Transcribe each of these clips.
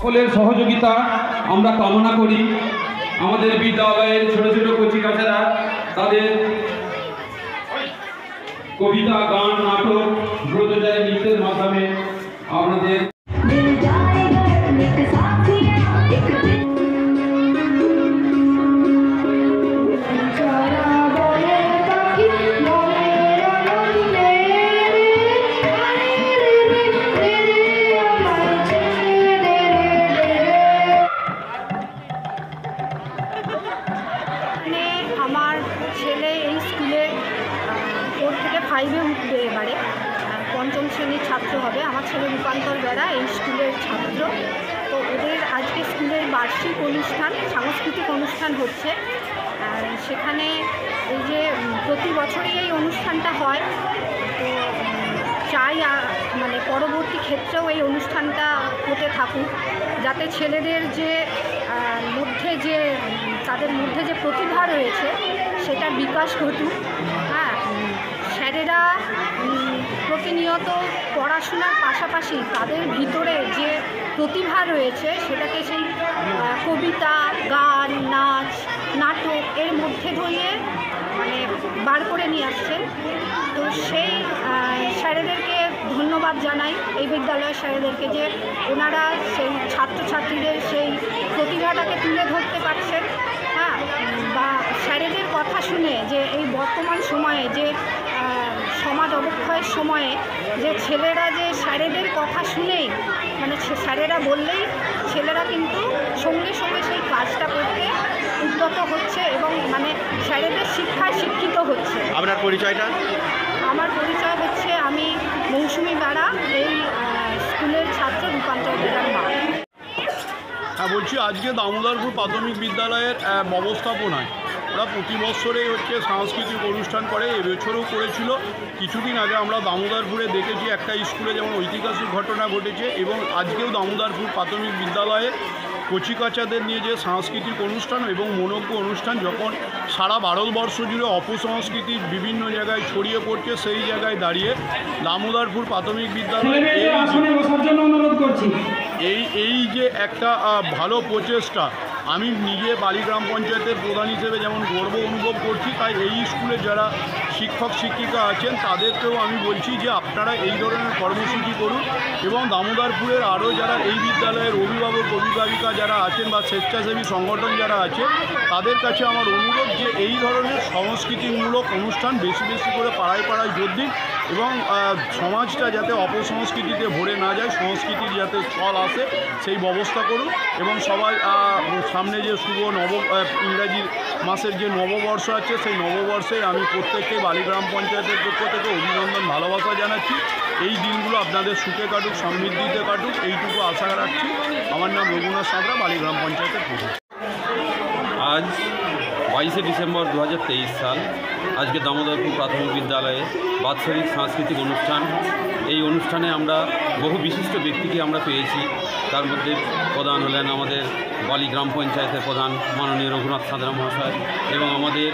সকলের সহযোগিতা আমরা কামনা করি। আমাদের বিদ্যালয়ের ছোট ছোট কচিকাচারা তাদের কবিতা, গান, নাটক, ব্রতচারী নৃত্যের মাধ্যমে আপনাদের আমার ছেলে এই স্কুলে 4 থেকে 5-এ উঠবে, এবারে 5ম শ্রেণীর ছাত্র হবে। আমার ছেলে রূপান্তর বেড়া এই স্কুলের ছাত্র। তো ওদের আজকে স্কুলের বার্ষিক অনুষ্ঠান, সাংস্কৃতিক অনুষ্ঠান হচ্ছে। সেখানে এই যে প্রতি বছরই এই অনুষ্ঠানটা হয়, তো চাই মানে পরবর্তী ক্ষেত্রেও এই অনুষ্ঠানটা হতে থাকুক, যাতে ছেলেদের যে তাদের মধ্যে যে প্রতিভা রয়েছে সেটা বিকাশ ঘটুক। হ্যাঁ, স্যারেরা প্রতিনিয়ত পড়াশোনার পাশাপাশি তাদের ভিতরে যে প্রতিভা রয়েছে সেটাকে সেই কবিতা, গান, নাচ, নাটক এর মধ্যে ধরিয়ে মানে বার করে নিয়ে আসছেন। তো সেই স্যারেদেরকে ধন্যবাদ জানাই, এই বিদ্যালয়ের স্যারেদেরকে, যে ওনারা সেই ছাত্রছাত্রীদের সেই প্রতিভাটাকে তুলে ধরতে পারছেন। হ্যাঁ, বা স্যারেদের কথা শুনে যে এই বর্তমান সময়ে যে সমাজ অবক্ষয়ের সময়ে যে ছেলেরা যে স্যারেদের কথা শুনেই মানে স্যারেরা বললেই ছেলেরা কিন্তু সঙ্গে সঙ্গে সেই কাজটা করতে উদ্যত হচ্ছে এবং মানে স্যারেদের শিক্ষায় শিক্ষিত হচ্ছে। আপনার পরিচয়টা? আমার পরিচয় হচ্ছে, আমি মৌসুমি বেড়া, এই স্কুলের ছাত্র, রূপান্তর বেড়ার মা। হ্যাঁ, বলছি আজকে দামোদরপুর প্রাথমিক বিদ্যালয়ের ব্যবস্থাপনায় ওরা প্রতি বছরেই সাংস্কৃতিক অনুষ্ঠান করে। এবছরও করেছিল। কিছুদিন আগে আমরা দামোদরপুরে দেখেছি একটা স্কুলে যেমন ঐতিহাসিক ঘটনা ঘটেছে, এবং আজকেও দামোদরপুর প্রাথমিক বিদ্যালয়ে কচিকাচাদের নিয়ে যে সাংস্কৃতিক অনুষ্ঠান এবং মনোজ্ঞ অনুষ্ঠান যখন সারা ভারতবর্ষ জুড়ে অপসংস্কৃতি বিভিন্ন জায়গায় ছড়িয়ে পড়ছে, সেই জায়গায় দাঁড়িয়ে দামোদরপুর প্রাথমিক বিদ্যালয় এই যে একটা ভালো প্রচেষ্টা, আমি নিজে বালি গ্রাম পঞ্চায়েতের প্রধান হিসেবে যেমন গর্ব অনুভব করছি, তাই এই স্কুলে যারা শিক্ষক শিক্ষিকা আছেন তাদেরকেও আমি বলছি যে আপনারা এই ধরনের কর্মসূচি করুন, এবং দামোদরপুরের আরও যারা এই বিদ্যালয়ের অভিভাবক অভিভাবিকা যারা আছেন বা স্বেচ্ছাসেবী সংগঠন যারা আছে তাদের কাছে আমার অনুরোধ যে এই ধরনের সংস্কৃতিমূলক অনুষ্ঠান বেশি বেশি করে পাড়ায় পাড়ায় জোর দিন, এবং সমাজটা যাতে অপসংস্কৃতিতে ভরে না যায়, সংস্কৃতির যাতে চল আসে সেই ব্যবস্থা করুন। এবং সবাই সামনে যে শুভ ইংরাজি মাসের যে নববর্ষ আছে, সেই নববর্ষে আমি প্রত্যেককে বালিগ্রাম পঞ্চায়েতের পক্ষ থেকে অভিনন্দন, ভালোবাসা জানাচ্ছি। এই দিনগুলো আপনাদের সুখে কাটুক, সমৃদ্ধিতে কাটুক, এইটুকু আশা রাখছি। আমার নাম রঘুনাথ সাঁতরা, বালিগ্রাম পঞ্চায়েতের প্রধান। আজ 22শে ডিসেম্বর 2023 সাল। আজকে দামোদরপুর প্রাথমিক বিদ্যালয়ে বাৎসরিক সাংস্কৃতিক অনুষ্ঠান। এই অনুষ্ঠানে আমরা বহু বিশিষ্ট ব্যক্তিকে আমরা পেয়েছি। তার মধ্যে প্রধান হলেন আমাদের বালি গ্রাম পঞ্চায়েতের প্রধান মাননীয় রঘুনাথ সাঁতরা মহাশয়, এবং আমাদের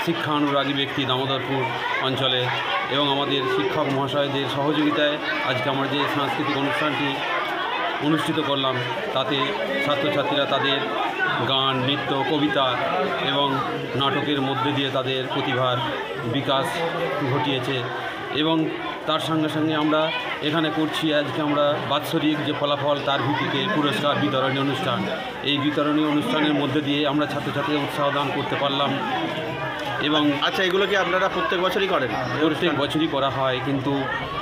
শিক্ষা অনুরাগী ব্যক্তি দামোদরপুর অঞ্চলে এবং আমাদের শিক্ষক মহাশয়দের সহযোগিতায় আজকে আমরা যে সাংস্কৃতিক অনুষ্ঠানটি অনুষ্ঠিত করলাম, তাতে ছাত্রছাত্রীরা তাদের গান, নৃত্য, কবিতা এবং নাটকের মধ্যে দিয়ে তাদের প্রতিভার বিকাশ ঘটিয়েছে। এবং তার সঙ্গে সঙ্গে আমরা এখানে করছি আজকে আমরা বাৎসরিক যে ফলাফল, তার ভিত্তিতে পুরস্কার বিতরণী অনুষ্ঠান। এই বিতরণী অনুষ্ঠানের মধ্যে দিয়ে আমরা ছাত্রছাত্রীদের উৎসাহ দান করতে পারলাম। এবং আচ্ছা, এগুলো কি আপনারা প্রত্যেক বছরই করেন? প্রত্যেক বছরই করা হয়, কিন্তু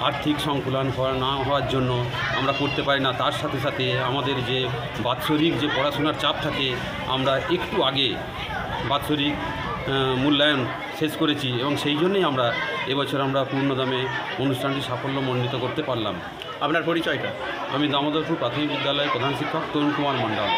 আর্থিক সংকুলন না হওয়ার জন্য আমরা করতে পারি না। তার সাথে সাথে আমাদের যে বাৎসরিক যে পড়াশোনার চাপ থাকে, আমরা একটু আগে বাৎসরিক মূল্যায়ন শেষ করেছি, এবং সেই জন্যই আমরা এবছর আমরা পূর্ণদামে অনুষ্ঠানটি সাফল্যমণ্ডিত করতে পারলাম। আপনার পরিচয়টা? আমি দামোদরপুর প্রাথমিক বিদ্যালয়ের প্রধান শিক্ষক তরুণ কুমার মণ্ডল।